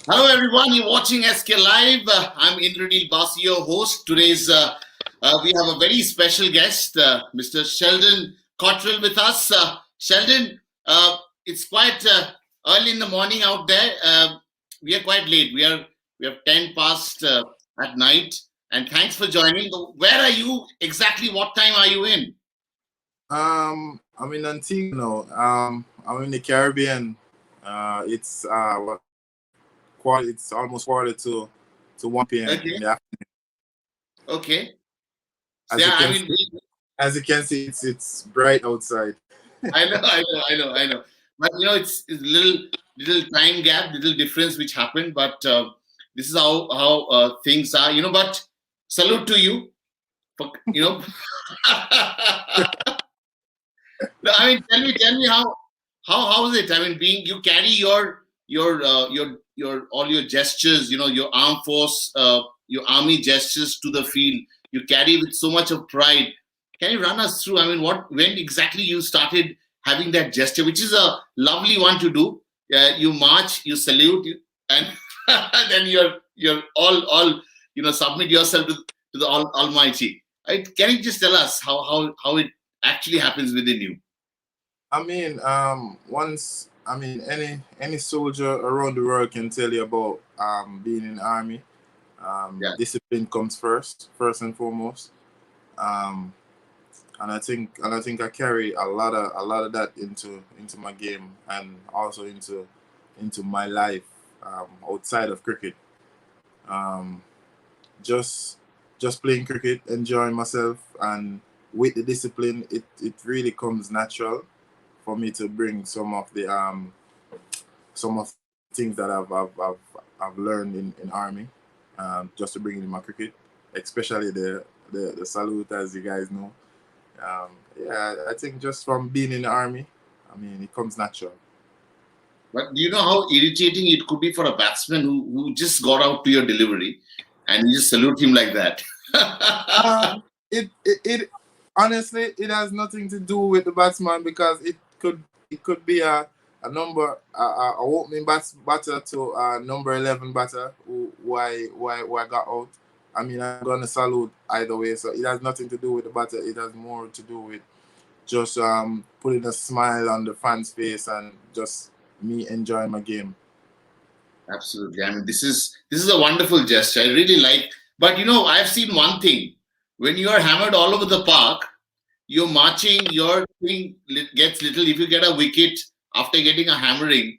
Hello, everyone. You're watching SK Live. I'm Indranil Basi, your host. Today's we have a very special guest, Mr. Sheldon Cottrell, with us. Sheldon, it's quite early in the morning out there. We are quite late. We have 10 past at night. And thanks for joining. Where are you exactly? What time are you in? I'm in Antigua now. I'm in the Caribbean. It's what quarter? It's almost quarter to 1 p.m. in Okay. the afternoon. Okay. So, As you yeah, I can mean, see, it's bright outside. I know, I know, I know, I know. But it's little time gap, little difference which happened. But this is how things are. But salute to you for No, I mean, tell me how is it? I mean, being you carry your all your gestures. Your armed force, your army gestures to the field. You carry with so much of pride. Can you run us through? I mean, when exactly you started having that gesture, which is a lovely one to do. You march, you salute, and then you're all submit yourself to the Almighty. Right? Can you just tell us how it actually happens within you? Once any soldier around the world can tell you about being in the army. Yeah, Discipline comes first and foremost. Um, and I think I carry a lot of that into my game and also into my life outside of cricket. Um, just just playing cricket, enjoying myself, and with the discipline, it really comes natural for me to bring some of the things that I've learned in army, just to bring it in my cricket, especially the salute, as you guys know. Yeah, I think just from being in the army, it comes natural. but do you know how irritating it could be for a batsman who just got out to your delivery, and you just salute him like that? Um, it honestly, it has nothing to do with the batsman because it could be a number a opening batter to a number 11 batter who I got out. I'm gonna salute either way, so it has nothing to do with the batter. It has more to do with just putting a smile on the fans' face and just me enjoying my game. Absolutely. I mean, this is a wonderful gesture. I really like. But I've seen one thing. When you are hammered all over the park, you're marching. Your thing gets little. If you get a wicket after getting a hammering,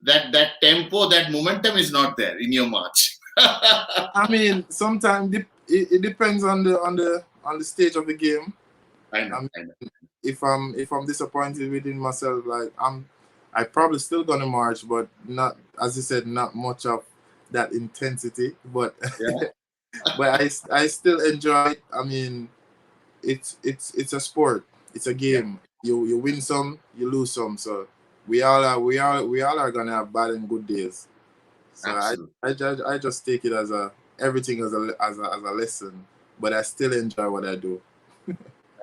that tempo, that momentum is not there in your march. Sometimes it depends on the stage of the game. I know. I mean, I know. if I'm disappointed within myself, like I probably still gonna march, but not, as you said, not much of that intensity. But Yeah. but I still enjoy it. It's a sport. It's a Yeah. game. You win some, you lose some. So we all are gonna have bad and good days. So Absolutely. I just take it as a everything as a lesson. But I still enjoy what I do.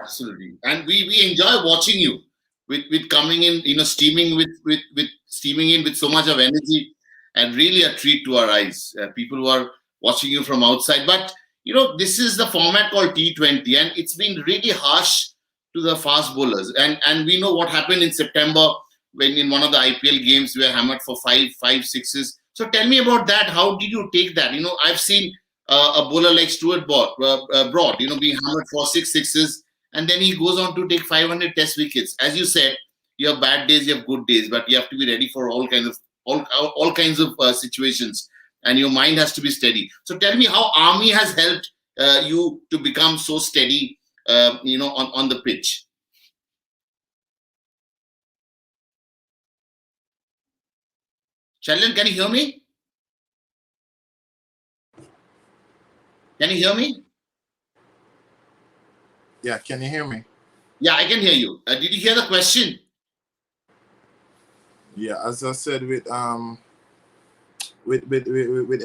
Absolutely. And we enjoy watching you with coming in, steaming with steaming in with so much of energy, and really a treat to our eyes. People who are watching you from outside. But this is the format called T20, and it's been really harsh to the fast bowlers. And we know what happened in September when in one of the IPL games we were hammered for five sixes. So tell me about that. How did you take that? I've seen a bowler like Stuart Broad, being hammered for six sixes, and then he goes on to take 500 test wickets. As you said, you have bad days, you have good days, but you have to be ready for all kinds of situations, and your mind has to be steady. So tell me how army has helped you to become so steady, on the pitch. Sheldon, can you hear me? Can you hear me? Yeah, can you hear me? Yeah, I can hear you. Did you hear the question? Yeah, as I said, with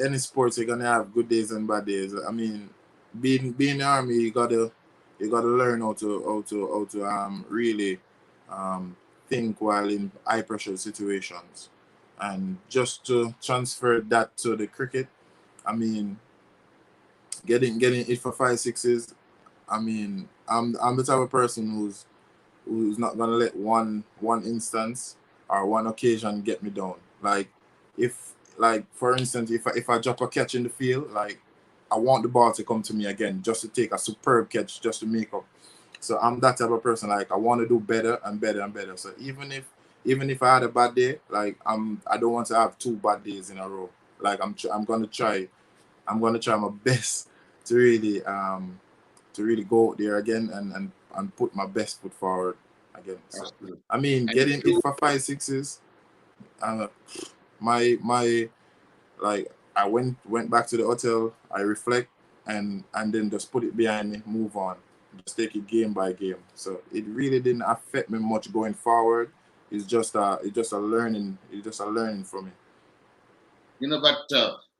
any sports, you're gonna have good days and bad days. Being in the army, you gotta learn how to really think while in high pressure situations. And just to transfer that to the cricket, I mean, getting it for 5 6s. I mean, I'm the type of person who's not gonna let one instance or one occasion get me down. Like, if, like, for instance, if I drop a catch in the field, like, I want the ball to come to me again, just to take a superb catch, just to make up. So I'm that type of person. Like, I want to do better and better and better. So even if I had a bad day, like, I don't want to have 2 bad days in a row. Like, I'm gonna try. I'm gonna try my best to really go out there again and put my best foot forward again. So Absolutely. I mean, And getting it you, for 5 6s. Uh, my like, I went back to the hotel. I reflect and then just put it behind me. Move on. Just take it game by game. So it really didn't affect me much going forward. It's just a learning. It's just a learning for me. but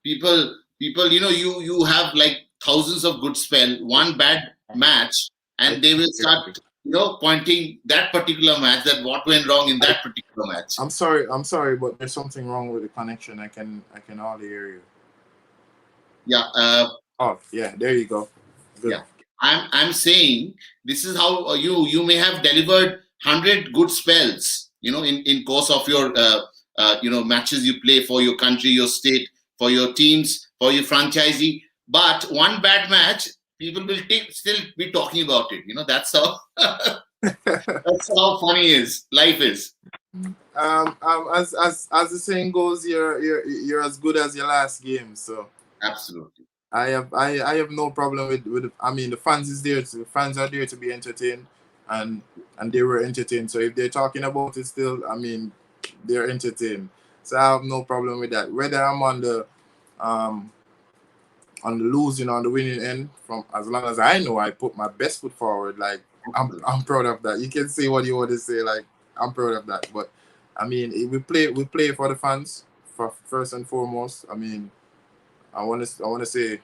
people, you have like thousands of good spell, one bad match, I and they will start, pointing that particular match, that what went wrong in I that particular match. I'm sorry, but there's something wrong with the connection. I can hardly hear you. Yeah, Oh, yeah, there you go. Good. yeah. I'm saying this is how you may have delivered 100 good spells, in course of your matches you play for your country, your state, for your teams, for your franchisee. But one bad match, people will still be talking about it. That's how that's how funny is life is. As the saying goes, you're as good as your last game. So Absolutely. I have no problem with. I mean, the fans are there to be entertained, and they were entertained. So if they're talking about it still, I mean, they're entertained. So I have no problem with that. Whether I'm um on the losing or on the winning end, from as long as I know I put my best foot forward, like, Absolutely. I'm proud of that. You can say what you want to say, like, I'm proud of that. But I mean, we play for the fans, for first and foremost. I mean, I want to say,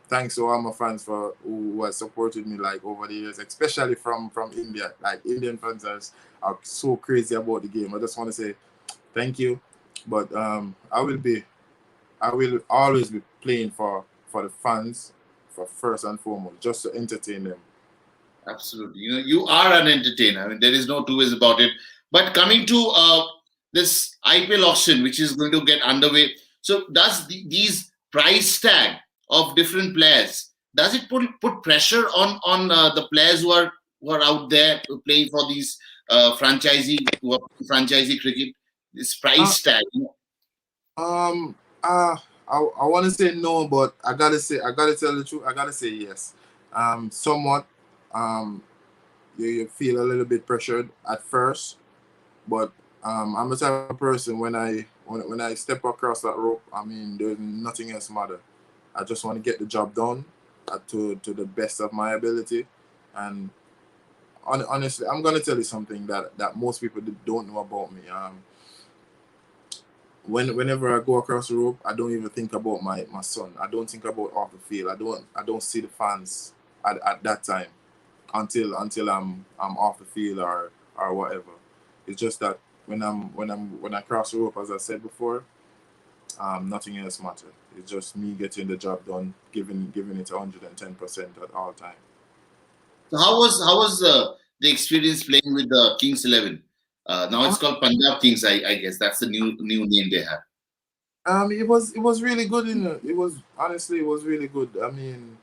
thanks to all my fans for who has supported me, like, over the years, especially from India. Like, Indian fans are so crazy about the game. I just want to say thank you. But I will always be playing for the fans, for first and foremost, just to entertain them. Absolutely. You are an entertainer. I mean, there is no two ways about it. But coming to this IPL auction, which is going to get underway, so does these price tag of different players, does it put pressure on the players who are out there playing for these franchisee cricket? This Uh, price tag. um, I want to say no, but I gotta tell the truth. I gotta say yes. Somewhat. Um, you feel a little bit pressured at first, but I'm the type of person, when I step across that rope, I mean, there's nothing else matter. I just want to get the job done, to the best of my ability, and honestly, I'm gonna tell you something that most people don't know about me. Whenever I go across the rope, I don't even think about my son. I don't think about off the field. I don't see the fans at that time, until I'm off the field, or whatever. It's just that when I cross the rope, as I said before, nothing else matters. It's just me getting the job done, giving it 110% at all time. So how was the experience playing with the Kings 11? Now it's called Punjab Kings, I guess. That's the new name they have. It was really good. It was really good. I mean,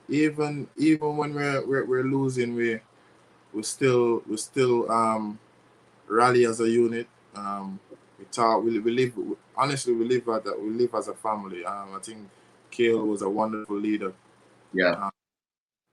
even when we're losing, we still rally as a unit. We talk. We live. Honestly, we live as a family. I think Kale was a wonderful leader, Yeah. uh,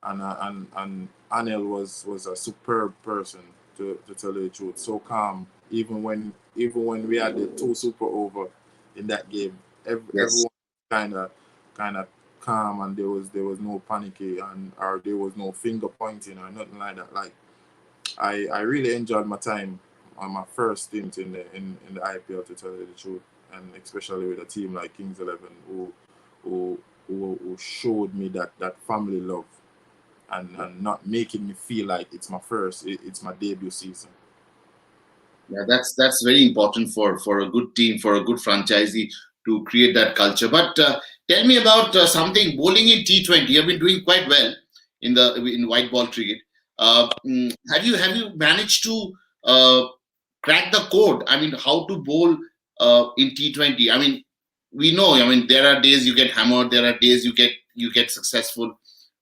and Anil was a superb person, to tell you the truth. So calm, even when we had the two super over in that game. Yes. Everyone kind of calm, and there was no panicky, or there was no finger pointing or nothing like that. Like, I really enjoyed my time on my first stint in the IPL, to tell you the truth, and especially with a team like Kings 11, who who showed me that family love, and not making me feel like it's my first, it's my debut season. Yeah, that's very important for a good team, for a good franchisee to create that culture. But tell me about something bowling in T20. You've been doing quite well in white ball cricket. Have you managed to crack the code? I mean, how to bowl in T20? I mean, we know. I mean, there are days you get hammered. There are days you get successful.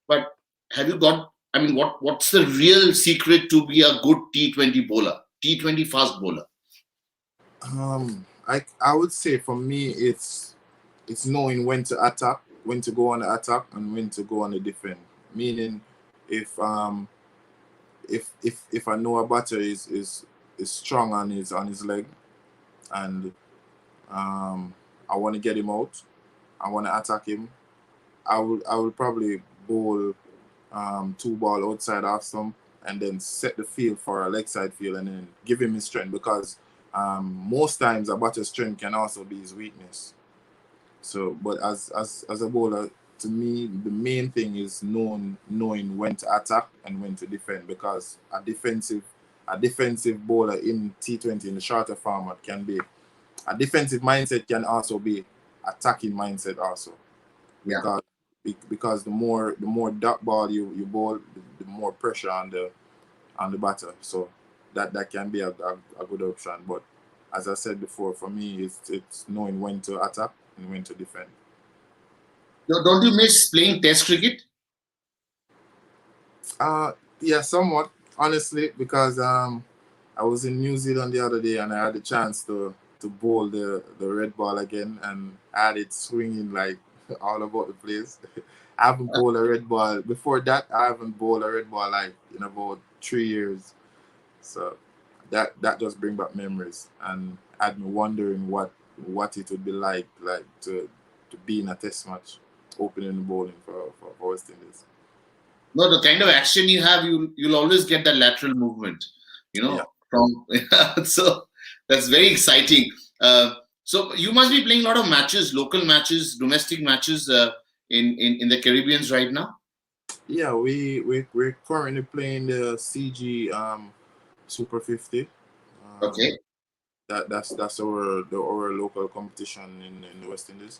But have you got? I mean, what's the real secret to be a good T20 bowler? T20 fast bowler. I would say for me it's knowing when to attack, when to go on the attack, and when to go on the defend. Meaning, if if I know a batter is strong on his leg, and I want to get him out, I want to attack him, I will probably bowl two ball outside off stump, and then set the field for a leg side field, and then give him his strength, because most times a batter's strength can also be his weakness. So, but as a bowler, to me, the main thing is knowing when to attack and when to defend, because a defensive bowler in T20 in the shorter format can be a defensive mindset, can also be attacking mindset also, Yeah. because because the more dot ball you bowl, the more pressure on the batter. So that can be a good option. But as I said before, for me, it's knowing when to attack and when to defend. Don't you miss playing Test cricket? Yeah, somewhat, honestly, because I was in New Zealand the other day, and I had the chance to bowl the red ball again, and I had it swinging like all about the place. I haven't bowled a red ball before that. I haven't bowled a red ball like in about 3 years. So that just bring back memories, and had me wondering what it would be like to be in a test match, opening the bowling for West Indies. No, the kind of action you have, you'll always get that lateral movement. Yeah. From so that's very exciting. So you must be playing a lot of matches, local matches, domestic matches in the Caribbeans right now. Yeah, we're currently playing the CG Super 50. Um, Okay. that's our local competition in the West Indies.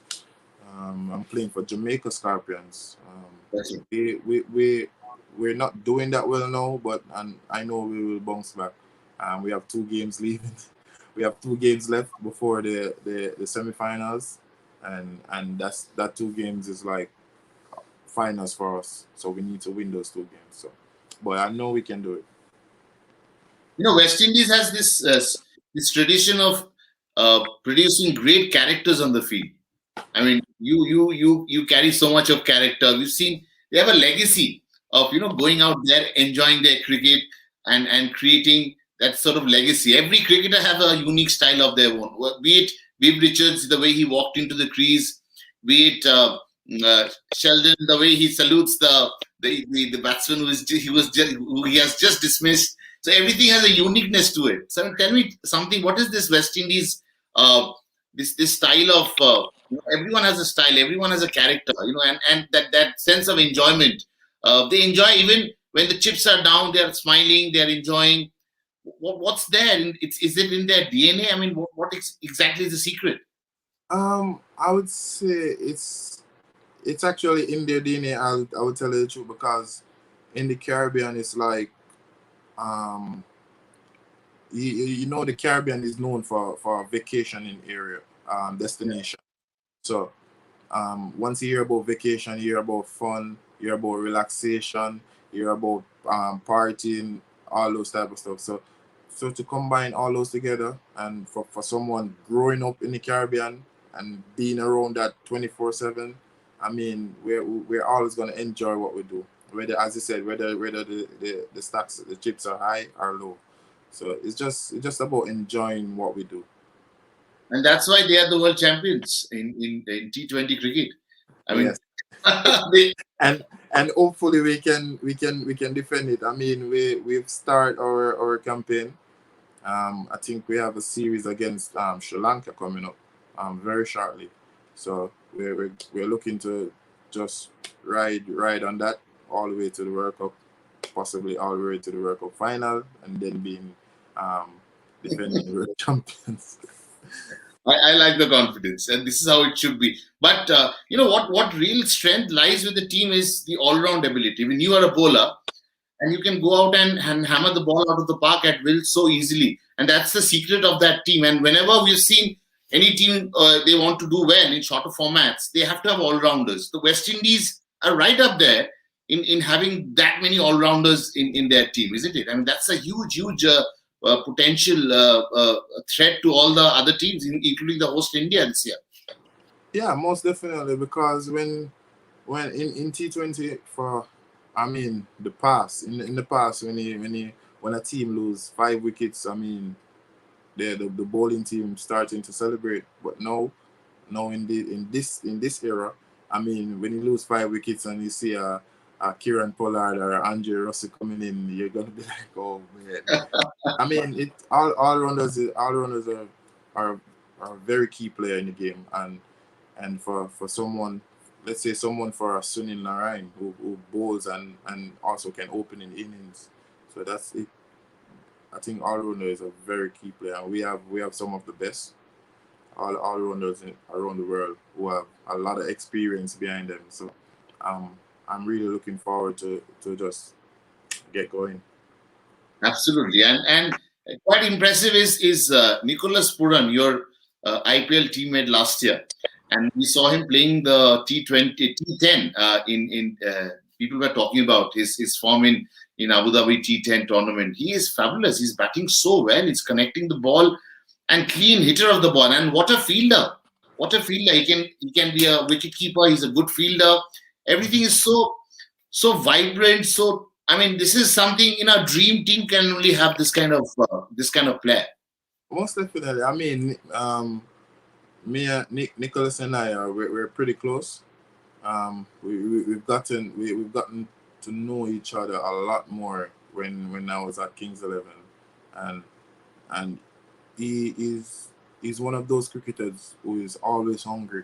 I'm playing for Jamaica Scorpions. Okay. We're not doing that well now, but and I know we will bounce back. We have 2 games leaving. We have 2 games left before the semifinals, and that 2 games is like finals for us. So we need to win those 2 games. So, but I know we can do it. West Indies has this tradition of producing great characters on the field. I mean, you carry so much of character. We've seen they have a legacy of going out there, enjoying their cricket, and creating that sort of legacy. Every cricketer have a unique style of their own. Be it Viv Richards, the way he walked into the crease, be it Sheldon, the way he salutes the batsman who he has just dismissed. So everything has a uniqueness to it. So tell me something. What is this West Indies? This style of everyone has a style, everyone has a character, and that sense of enjoyment. They enjoy even when the chips are down. They are smiling, they are enjoying. What's there? Is it in their DNA? I mean, exactly is the secret? I would say it's actually in their DNA. I would tell you the truth, because in the Caribbean, it's like um, the Caribbean is known for vacationing area, Yeah. destination. So once you hear about vacation, you hear about fun, you hear about relaxation, you hear about partying, all those type of stuff. So to combine all those together, and for someone growing up in the Caribbean and being around that 24/7, I mean, we're always gonna enjoy what we do. Whether, as you said, whether the stocks, the chips are high or low. So it's just about enjoying what we do. And that's why they are the world champions in T20 cricket. I mean, Yes. they, And hopefully we can defend it. I mean, we've started our campaign. I think we have a series against Sri Lanka coming up very shortly. So we're looking to just ride on that all the way to the World Cup, possibly all the way to the World Cup final, and then being um, defending world champions. I like the confidence, and this is how it should be. But you know what real strength lies with the team is the all-round ability. When you are a bowler, and you can go out and hammer the ball out of the park at will so easily. And that's the secret of that team. And whenever we've seen any team they want to do well in shorter formats, they have to have all-rounders. The West Indies are right up there in having that many all-rounders in their team, isn't it? I mean, that's a huge potential threat to all the other teams, including the host India this year. Yeah, most definitely, because when in T20 for, I mean, the past in the past when a team lose 5 wickets, I mean, the bowling team starting to celebrate. But no, in this era, I mean, when you lose 5 wickets and you see a Kieran Pollard or Andre Russell coming in, you're gonna be like, oh man. I mean, it all rounders are are a very key player in the game, and for someone, let's say someone for Sunil Narayan who bowls and also can open in innings. So that's it. I think all rounder is a very key player. And we have some of the best all rounders around the world who have a lot of experience behind them. So I'm really looking forward to just get going. Absolutely, and quite impressive is Nicholas Puran, your IPL teammate last year, and we saw him playing the T20 T10 in people were talking about his form in Abu Dhabi T10 tournament. He is fabulous. He's batting so well. He's connecting the ball and clean hitter of the ball. And what a fielder! What a fielder! He can be a wicket keeper. He's a good fielder. Everything is so vibrant. So I mean, this is something in our dream team can only have this kind of player. Most definitely. I mean, me and Nicholas and I we're pretty close. We've gotten to know each other a lot more when I was at Kings 11, and and he is one of those cricketers who is always hungry.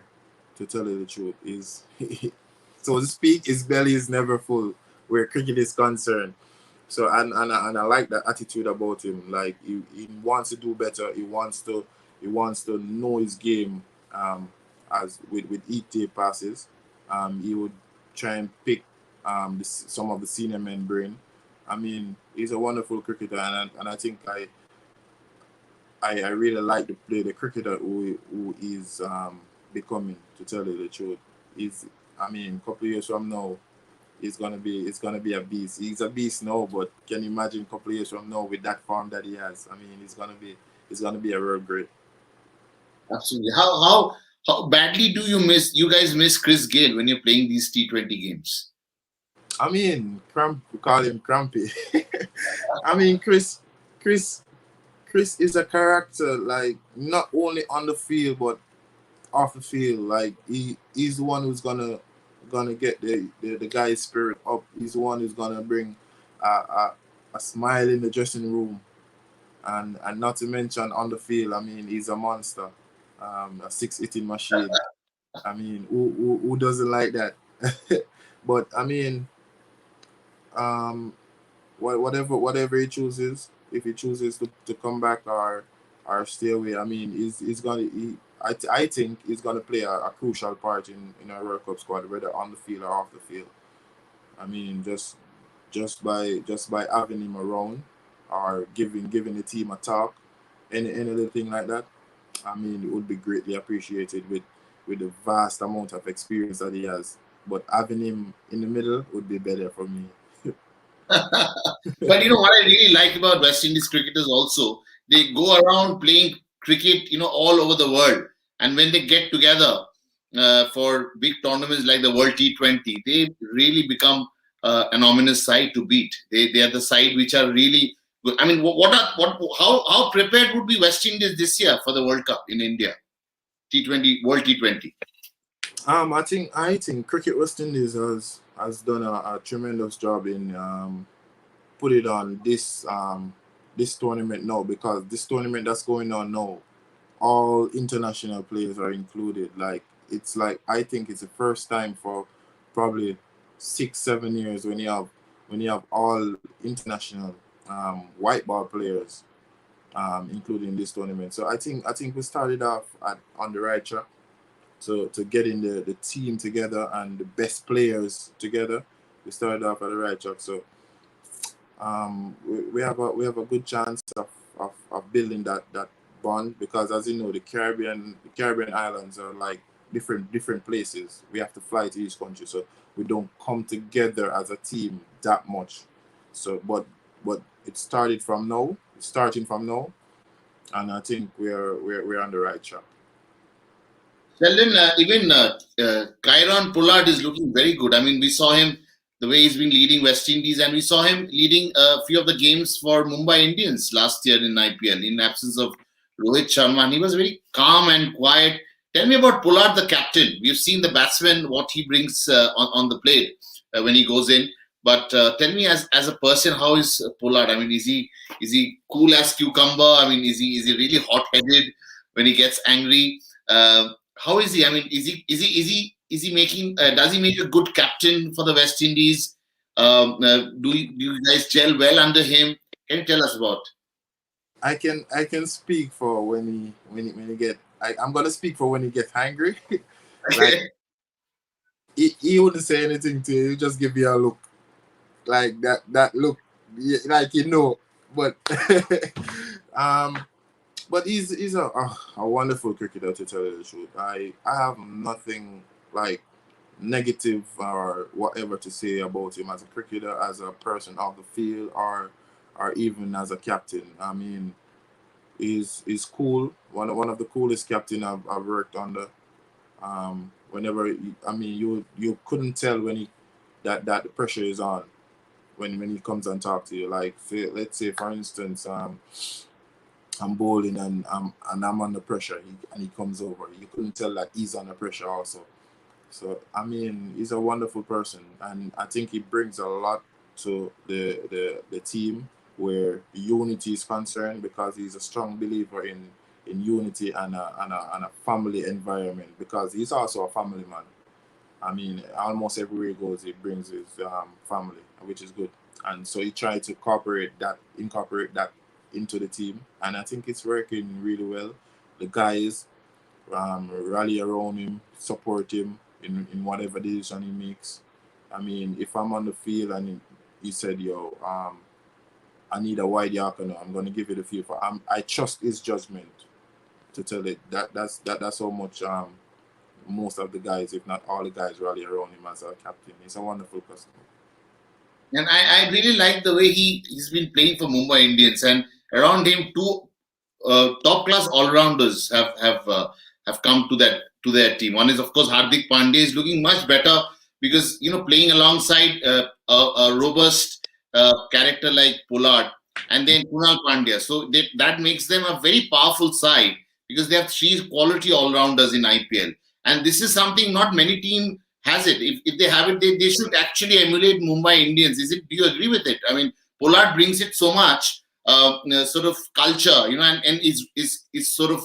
To tell you the truth, is so to speak, his belly is never full where cricket is concerned. So and I like that attitude about him. Like he wants to do better. He wants to know his game. As with each day passes, he would try and pick some of the senior men brain. I mean, he's a wonderful cricketer, and I think I really like the cricketer who is becoming. To tell you the truth, is I mean, a couple of years from now, it's gonna be a beast. He's a beast now, but can you imagine a couple of years from now with that form that he has? I mean, he's gonna be a real great. Absolutely. How badly do you guys miss Chris Gale when you're playing these T20 games? I mean, we call him Crampy. I mean, Chris, Chris is a character, like not only on the field but off the field. Like he's the one who's gonna get the guy's spirit up. He's the one who's gonna bring a smile in the dressing room, and not to mention on the field. I mean, he's a monster, a six hitting machine. I mean, who doesn't like that? But I mean, um, whatever he chooses, if he chooses to come back or stay away, I mean, he's gonna. I think he's gonna play a crucial part in our World Cup squad, whether on the field or off the field. I mean, just by having him around or giving the team a talk, any little thing like that. I mean, it would be greatly appreciated with the vast amount of experience that he has. But having him in the middle would be better for me. But you know what I really like about West Indies cricketers also, they go around playing cricket, all over the world. And when they get together for big tournaments like the World T20, they really become an ominous side to beat. They are the side which are really good. I mean, how prepared would be West Indies this year for the World Cup in India, T20 World T20? I think Cricket West Indies has done a tremendous job in put it on this tournament now, because this tournament that's going on now, all international players are included. Like it's like I think it's the first time for probably 6 7 years when you have all international white ball players including this tournament. So I think we started off on the right track. To getting the team together and the best players together, we started off at the right track. So we have a good chance of building that bond, because as you know, the Caribbean islands are like different places. We have to fly to each country, so we don't come together as a team that much. So but it started from now. It's starting from now, and I think we're on the right track. Sheldon, even Kyron Pollard is looking very good. I mean, we saw him the way he's been leading West Indies, and we saw him leading a few of the games for Mumbai Indians last year in IPL in absence of Rohit Sharma. And he was very calm and quiet. Tell me about Pollard, the captain. We've seen the batsman, what he brings on the plate when he goes in. But tell me, as a person, how is Pollard? I mean, is he cool as cucumber? I mean, is he really hot headed when he gets angry? How is he? I mean, is he making? Does he make a good captain for the West Indies? Do you guys gel well under him? Can you tell us about? I can speak for when he get. I'm gonna speak for when he gets angry. Like he wouldn't say anything to you. He just give you a look, like that look, yeah, like But um, but he's a wonderful cricketer, to tell you the truth. I have nothing like negative or whatever to say about him as a cricketer, as a person off the field, or even as a captain. I mean, he's cool. One of the coolest captain I've worked under. Whenever I mean, you couldn't tell when that the pressure is on when he comes and talk to you. Like, let's say for instance, I'm bowling and I'm under pressure, and he comes over. You couldn't tell that he's under pressure also. So I mean, he's a wonderful person, and I think he brings a lot to the team where unity is concerned, because he's a strong believer in unity and a family environment, because he's also a family man. I mean, almost everywhere he goes, he brings his family, which is good. And so he tried to incorporate that into the team, and I think it's working really well. The guys rally around him, support him in whatever decision he makes. I mean, if I'm on the field and he said, "Yo, I need a wide Yorker, I'm going to give it a feel for." I trust his judgment to tell it. That's how much most of the guys, if not all the guys, rally around him as a captain. He's a wonderful person. And I really like the way he's been playing for Mumbai Indians, and around him two top class all rounders have come to their team. One is of course Hardik Pandya is looking much better because playing alongside a robust character like Pollard, and then Kunal Pandya. So that makes them a very powerful side because they have three quality all rounders in IPL, and this is something not many team has it. If they have it, they should actually emulate Mumbai Indians. Do you agree with it? I mean, Pollard brings it so much sort of culture, and is sort of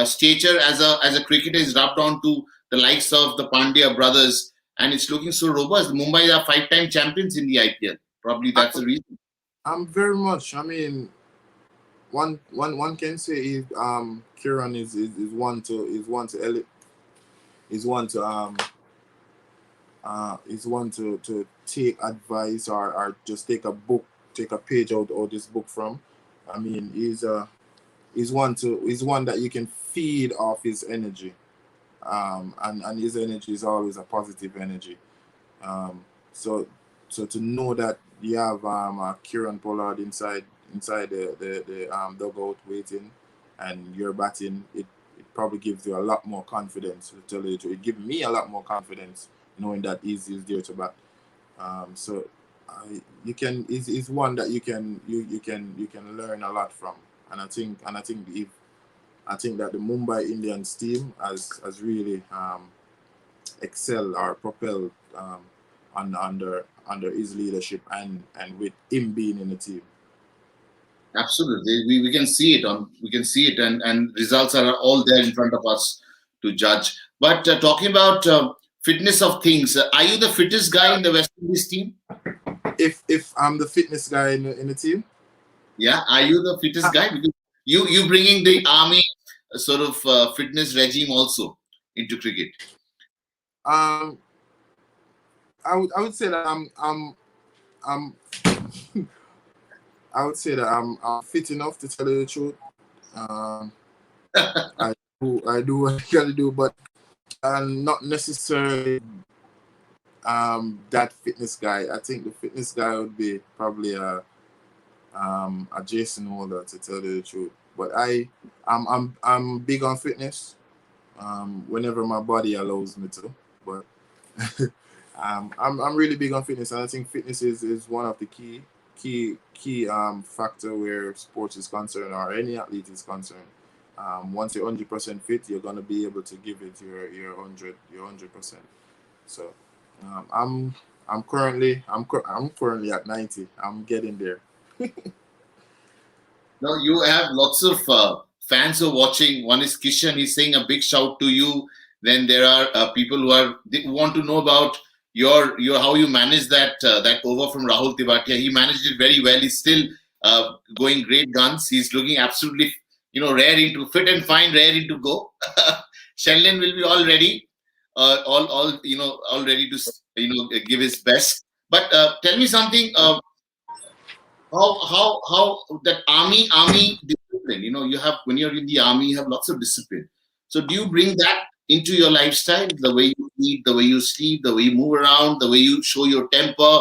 stature as a cricketer is rubbed on to the likes of the Pandya brothers, and it's looking so robust. Mumbai are five-time champions in the IPL. Probably that's the reason. I'm very much. I mean, one can say Kieran is one to take advice, or just take a page out this book from. I mean, he's one that you can feed off his energy, and his energy is always a positive energy. Um, so to know that you have Kieran Pollard inside the dugout waiting, and you're batting, it probably gives you a lot more confidence. To tell you the truth, it gives me a lot more confidence knowing that he's there to bat. So you can is one that you can learn a lot from, and I think that the Mumbai Indians team has really excelled or propelled under his leadership, and with him being in the team. Absolutely, we can see it, and results are all there in front of us to judge. But talking about fitness of things, are you the fittest guy in the West Indies team? If I'm the fitness guy in the team, Yeah, are you the fittest guy? Because you bringing the army sort of fitness regime also into cricket? Um, I would say that I'm I would say that I'm fit enough to tell you the truth. Um, I do what I gotta do, but I'm not necessarily that fitness guy. I think the fitness guy would be probably a Jason Holder, to tell you the truth. But I'm big on fitness. Whenever my body allows me to. But I'm really big on fitness, and I think fitness is one of the key factor where sports is concerned, or any athlete is concerned. Once you're 100% fit, you're gonna be able to give it your 100%. So I'm currently at 90. I'm getting there. No, you have lots of fans who are watching. One is Kishan. He's saying a big shout to you. Then there are people who want to know about your how you manage that over from Rahul Tivatia. He managed it very well. He's still going great guns. He's looking absolutely raring to fit and fine, raring to go. Sheldon will be all ready, all all ready to give his best. But tell me something. How that army discipline, you have, when you're in the army, you have lots of discipline. So do you bring that into your lifestyle, the way you eat, the way you sleep, the way you move around, the way you show your temper,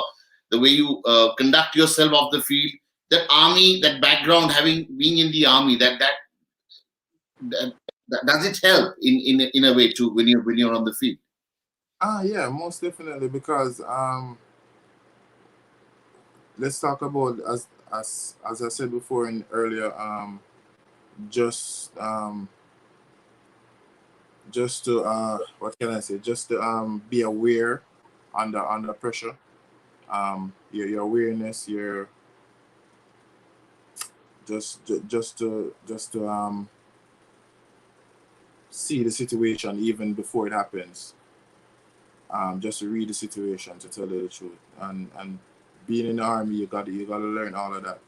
the way you conduct yourself off the field? That army, that background, having been in the army, that, does it help in a way too when you're on the field? Yeah, most definitely, because let's talk about, as I said before in earlier, just just to what can I say? Just to be aware under pressure. Your awareness, your just to see the situation even before it happens. Just to read the situation, to tell you the truth. And being in the army, you gotta learn all of that.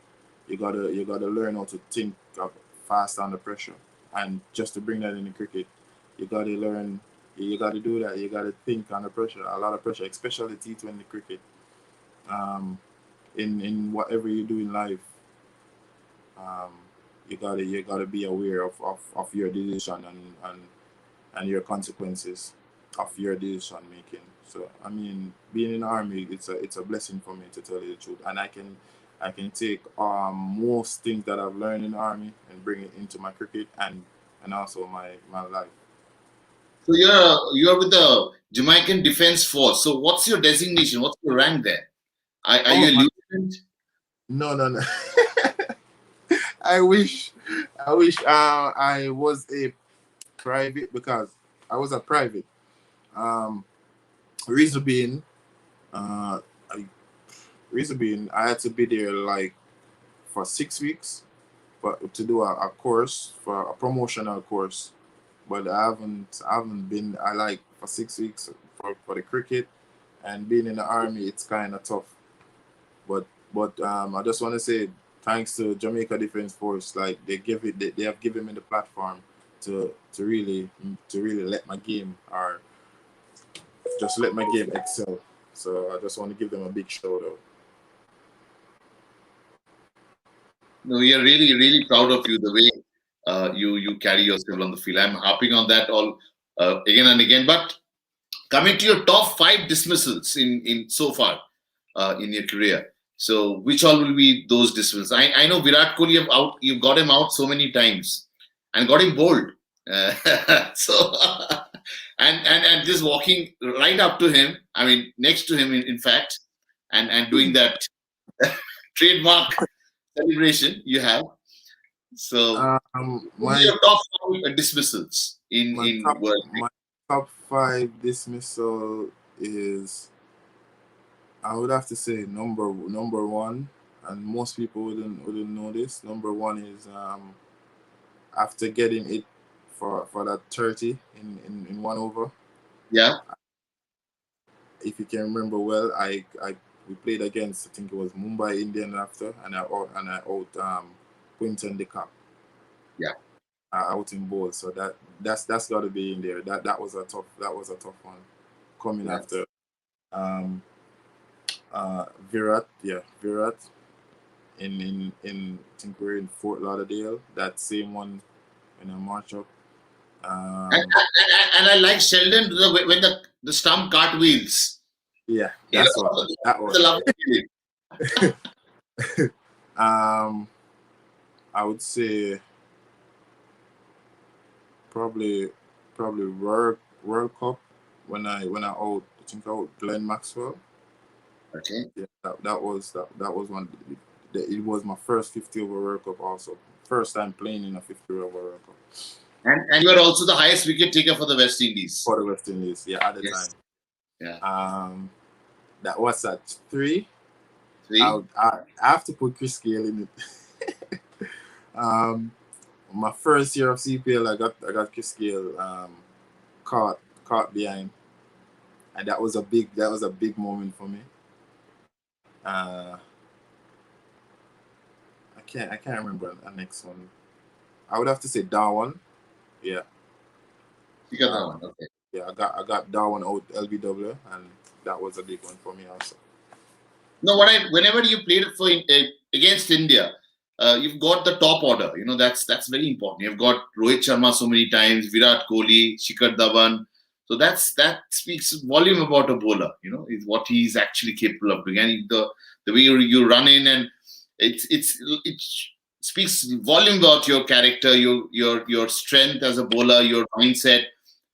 You gotta learn how to think fast under pressure. And just to bring that in the cricket, you gotta learn. You gotta do that. You gotta think under pressure. A lot of pressure, especially T20 cricket. Um, in whatever you do in life, um, you gotta be aware of your decision, and your consequences of your decision making. So I mean, being in the army, it's a blessing for me, to tell you the truth, and I can take most things that I've learned in the army and bring it into my cricket, and also my life. So you're with the Jamaican Defense Force. So what's your designation? What's your rank there? Are you Oh a my, lieutenant? no, no, no. I wish, I was a private, because I was a private. Um, reason being, uh, I, reason being, I had to be there like for 6 weeks, but to do a course, for a promotional course. But I haven't been. I like for 6 weeks for the cricket, and being in the army, it's kind of tough. But I just want to say thanks to Jamaica Defense Force. Like, they have given me the platform to really let my game, or just let my game excel. So I just want to give them a big shout out. No, we are really, really proud of you, the way you carry yourself on the field. I'm harping on that all again and again. But coming to your top five dismissals in so far in your career. So which all will be those dismissals? I know Virat Kohli, you've got him out so many times and got him bold. So and just walking right up to him, I mean next to him in fact, and doing that trademark celebration you have. So, who are My your top five dismissals my in top world my top five dismissal is, I would have to say, number one, and most people wouldn't know this. Number one is, after getting it for that 30 in 1 over. cricket? Yeah, If you can remember well, I we played against, I think it was Mumbai Indian after, and I out Quinton de Kock. Yeah. Out in bowl. So that's got to be in there. That was a tough one coming Yes. after Virat. Yeah, Virat in I think we're in Fort Lauderdale. That same one in a matchup. And I like Sheldon when the stump cartwheels. Yeah, You that's know, one. That it's a one. lovely feeling. I would say probably World Cup when I out I think out Glenn Maxwell. Okay. Yeah, that was one. It was my first 50 over World Cup also. First time playing in a 50 over World Cup. And you are also the highest wicket taker for the West Indies. For the West Indies, yeah, at the Yes. time. Yeah. That was at 3. 3. I have to put Chris Gale in it. My first year of CPL, I got Chris Gale caught behind, and that was a big moment for me. I can't remember the next one. I would have to say Darwin. Yeah. You got that one. Okay. Yeah, I got Darwin out LBW, and that was a big one for me also. No, whenever you played for against India, you've got the top order. You know, that's very important. You've got Rohit Sharma so many times, Virat Kohli, Shikhar Dhawan. So that speaks volume about a bowler. You know, is what he's actually capable of doing. And the way you run in, and it speaks volume about your character, your strength as a bowler, your mindset,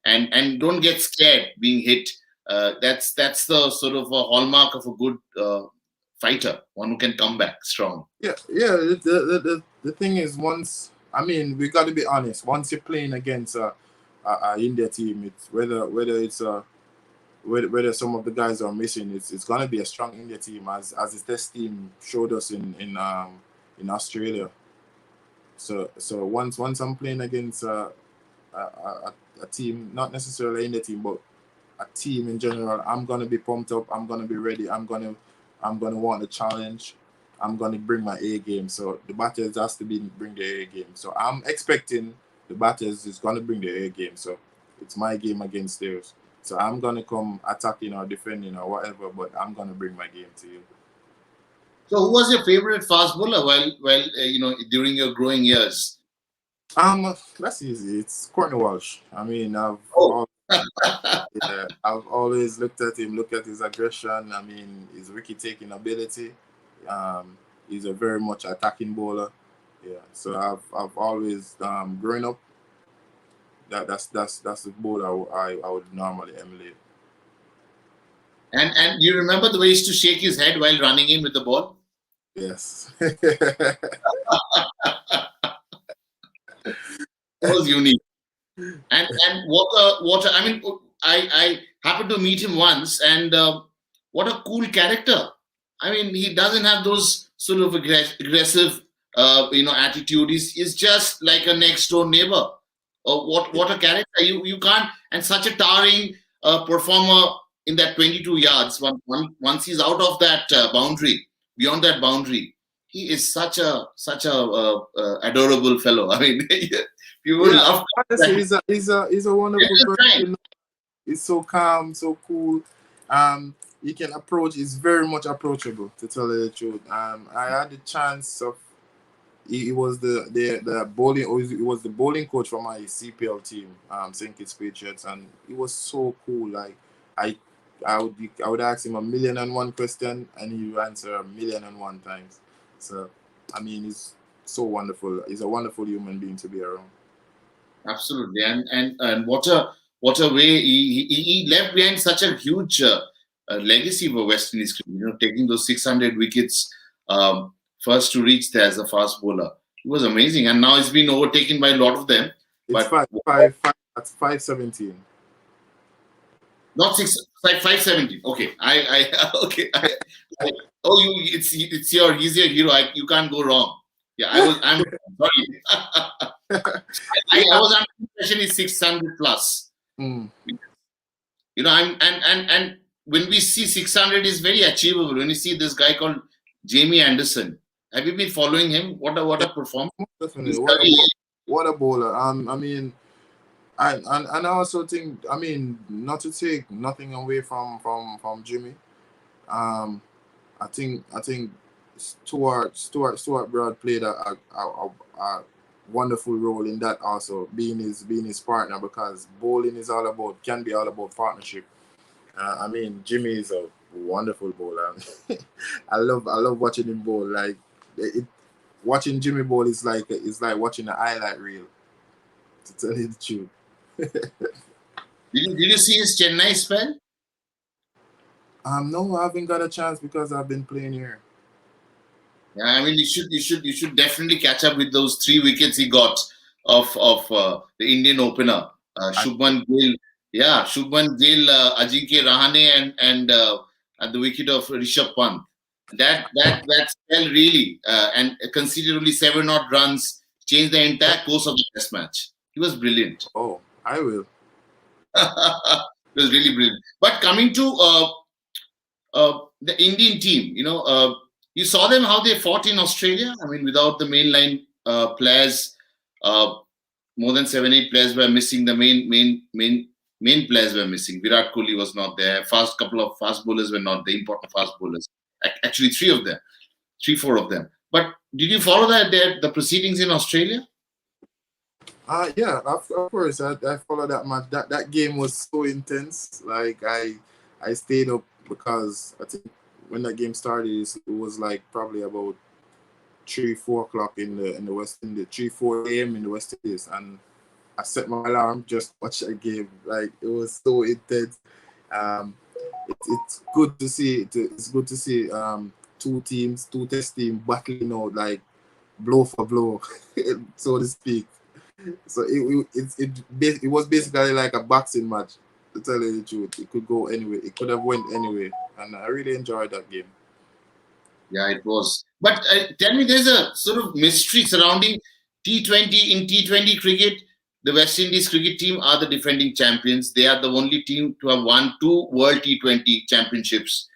and don't get scared being hit. That's the sort of a hallmark of a good fighter, one who can come back strong. Yeah. The thing is, once we got to be honest. Once you're playing against a India team, it's whether some of the guys are missing, it's gonna be a strong India team, as the test team showed us in Australia. So once I'm playing against a team, not necessarily India team, but a team in general, I'm gonna be pumped up. I'm gonna be ready. I'm gonna want the challenge. I'm gonna bring my A game. So the batters has to bring the A game. So I'm expecting the batters is gonna bring the A game. So it's my game against theirs. So I'm gonna come attacking or defending or whatever, but I'm gonna bring my game to you. So who was your favorite fast bowler while during your growing years? That's easy. It's Courtney Walsh. I've I've always looked at him, look at his aggression. His wicket taking ability. He's a very much attacking bowler. Yeah. So I've always growing up. That's the bowler I would normally emulate. And you remember the way he used to shake his head while running in with the ball? Yes. That was unique. And what I happened to meet him once, and what a cool character. He doesn't have those sort of aggressive attitude. He's just like a next door neighbor. What a character. You can't, and such a towering performer in that 22 yards. Once he's out of that boundary, beyond that boundary, he is such a adorable fellow. You would love. Honestly, he's a wonderful person. He's so calm, so cool. He can approach. He's very much approachable, to tell you the truth. I had the chance of. He was the bowling. He was the bowling coach for my CPL team, St. Kitts Patriots, and he was so cool. Like I would ask him 1,000,001 question, and he would answer 1,000,001 times. So he's so wonderful. He's a wonderful human being to be around. Absolutely, and what a way he left behind such a huge legacy for West Indies cricket. Taking those 600 wickets, first to reach there as a fast bowler. It was amazing, and now it's been overtaken by a lot of them. It's but that's 517. Not 517. Okay, he's your hero. You can't go wrong. Yeah, I'm sorry. I was under the impression he's 600 plus. Mm. And when we see 600 is very achievable. When you see this guy called Jamie Anderson, have you been following him? What a performance! Definitely. what a bowler. I mean, and I also think, I mean, not to take nothing away from Jimmy. Um, I think Stuart Broad played a wonderful role in that also, being his partner, because bowling is can be all about partnership. I mean, Jimmy is a wonderful bowler. I love watching him bowl. Like watching Jimmy bowl is like watching a highlight reel. To tell you the truth. Did you see his Chennai spell? No, I haven't got a chance because I've been playing here. Yeah, I mean, you should definitely catch up with those 3 wickets he got of the Indian opener, Shubman Gill. Yeah, Shubman Gill, Ajinkya Rahane, and at the wicket of Rishabh Pant. That spell really, and conceded only 7 odd runs, changed the entire course of the Test match. He was brilliant. Oh, I will. It was really brilliant. But coming to the Indian team, you saw them how they fought in Australia. I mean, without the mainline players, uh, more than 7, 8 players were missing. The main players were missing. Virat Kohli was not there. Couple of fast bowlers were not there. Important fast bowlers. Actually, 3 of them, 4 of them. But did you follow the proceedings in Australia? Yeah, of course. I followed that match. That game was so intense. Like I stayed up because I think when that game started, it was like probably about 3, 4 o'clock in the West Indies, 3, 4 a.m. in the West Indies, and I set my alarm just to watch that game. Like it was so intense. Um, it's good to see. It's good to see two teams, two test teams battling out like blow for blow, so to speak. So it was basically like a boxing match. To tell you the truth, it could go anyway. It could have went anyway, and I really enjoyed that game. Yeah, it was. But tell me, there's a sort of mystery surrounding T20. In T20 cricket, the West Indies cricket team are the defending champions. They are the only team to have won 2 World T20 championships.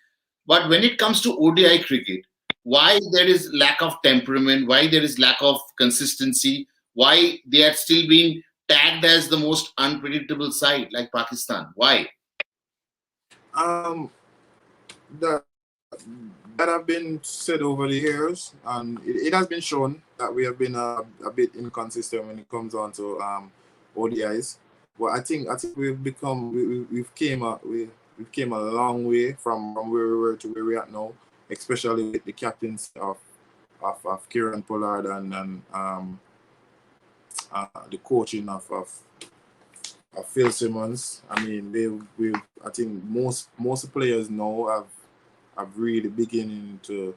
But when it comes to ODI cricket, why there is lack of temperament, why there is lack of consistency, why they are still being tagged as the most unpredictable side like Pakistan? Why? Um, that that have been said over the years, and it has been shown that we have been a bit inconsistent when it comes on to ODIs. But I think we've become we've came a long way from where we were to where we're at now, especially with the captains of Kieran Pollard and the coaching of Phil Simmons. I mean, we I think most players now have really beginning to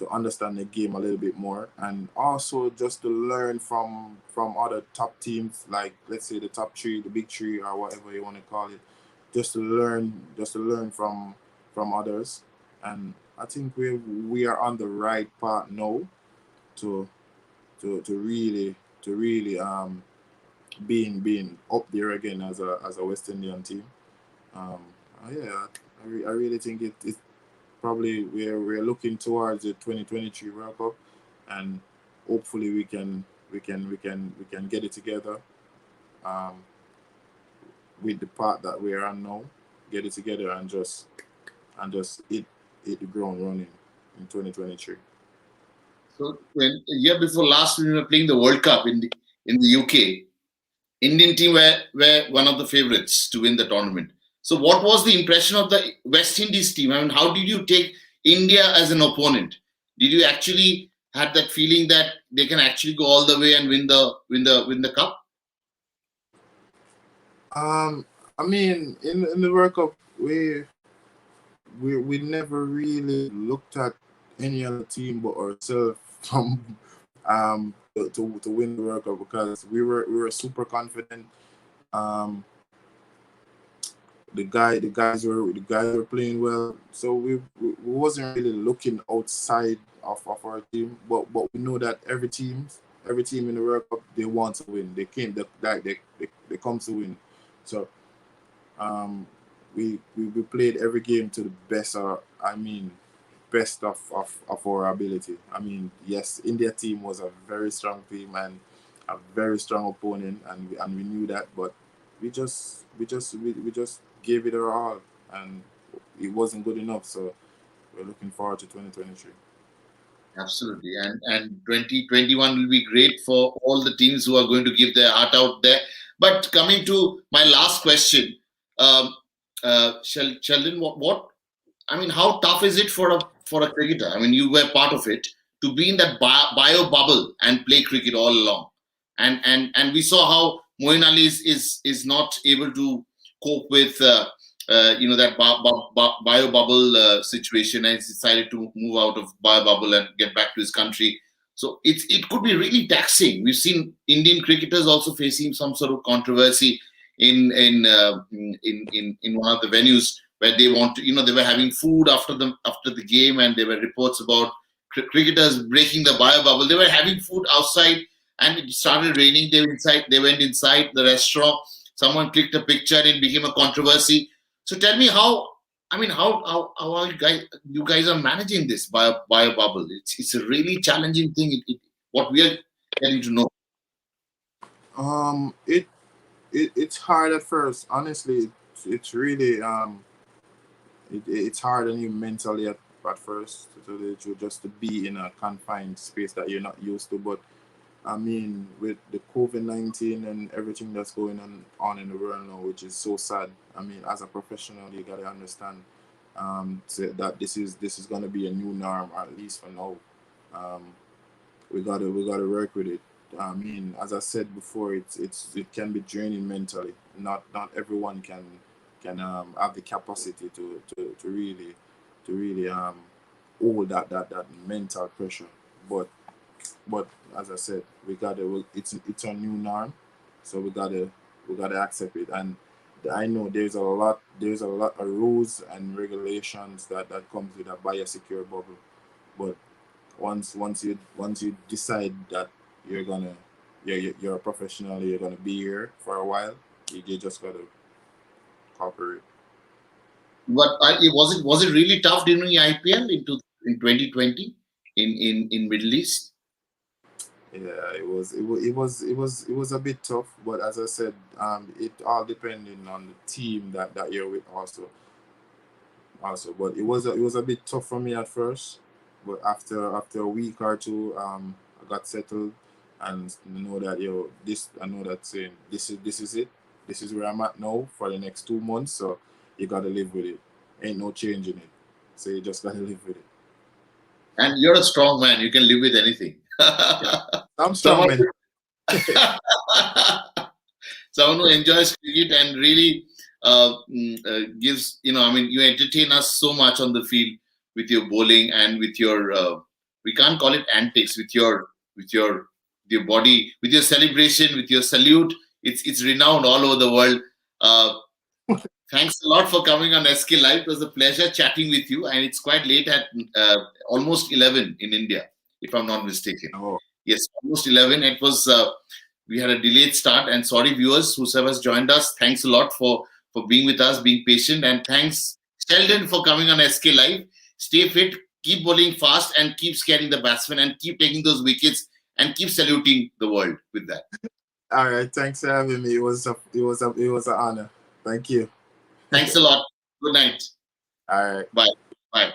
understand the game a little bit more, and also just to learn from other top teams, like let's say the top three, the big three, or whatever you want to call it, just to learn from others. And I think we are on the right path now to to really being up there again as a West Indian team. Um, yeah, I really think it probably we're looking towards the 2023 World Cup, and hopefully we can get it together um, with the part that we're on now, get it together and just hit the ground running in 2023. So when a year before last, when we were playing the World Cup in the UK, Indian team were one of the favorites to win the tournament. So what was the impression of the West Indies team? I mean, how did you take India as an opponent? Did you actually had that feeling that they can actually go all the way and win the cup? I mean, in the World Cup, we never really looked at any other team but ourselves from to win the World Cup, because we were super confident. Um, the guys were playing well, so we wasn't really looking outside of our team, but we know that every team in the World Cup, they want to win. They come to win. So um, we played every game to the best. I mean, best of our ability. I mean, yes, India team was a very strong team, and a very strong opponent, and we knew that, but we just gave it our all, and it wasn't good enough. So we're looking forward to 2023. Absolutely. And 2021 will be great for all the teams who are going to give their heart out there. But coming to my last question, um, Sheldon, what I mean, how tough is it for a cricketer? I mean, you were part of it to be in that bio bubble and play cricket all along, and we saw how Moeen Ali is not able to cope with that bio bubble situation, and he's decided to move out of bio bubble and get back to his country. So it could be really taxing. We've seen Indian cricketers also facing some sort of controversy in one of the venues where they want to, they were having food after the game, and there were reports about cricketers breaking the bio bubble. They were having food outside, and it started raining. They went inside the restaurant. Someone clicked a picture, and it became a controversy. So tell me how. I mean, how are you guys are managing this bio bubble? It's a really challenging thing. What we are getting to know. It's hard at first. Honestly, it's really it's hard on you mentally at first to just to be in a confined space that you're not used to. But I mean, with the COVID-19 and everything that's going on in the world now, which is so sad. I mean, as a professional, you gotta understand that this is gonna be a new norm, at least for now. Um, we gotta work with it. I mean, as I said before, it can be draining mentally. Not everyone can have the capacity to really hold that mental pressure. But but as I said, it's a new norm, so we gotta accept it. And I know there's a lot of rules and regulations that comes with a biosecure bubble. But once you decide that you're gonna you're a professional, you're gonna be here for a while, you just gotta cooperate. But was it really tough during the IPL in 2020 in Middle East? Yeah, it was a bit tough, but as I said, it all depending on the team that you're with also. But it was a bit tough for me at first, but after a week or two, I got settled, and know that I know that saying this is it. This is where I'm at now for the next 2 months. So you gotta live with it. Ain't no changing it. So you just gotta live with it. And you're a strong man. You can live with anything. Yeah, I'm strong, someone, man. someone who enjoys cricket and really gives, I mean, you entertain us so much on the field with your bowling and with your, we can't call it antics, with your body, with your celebration, with your salute. It's renowned all over the world. Uh, Thanks a lot for coming on SK Live. It was a pleasure chatting with you, and it's quite late at almost 11 in India, if I'm not mistaken. Oh, Yes, almost 11. It was we had a delayed start, and sorry, viewers, whoever has joined us. Thanks a lot for being with us, being patient, and thanks Sheldon for coming on SK Live. Stay fit, keep bowling fast, and keep scaring the batsmen, and keep taking those wickets, and keep saluting the world with that. all right. Thanks for having me. It was an honor. Thank you. Thanks a lot. Good night. All right. Bye. Bye.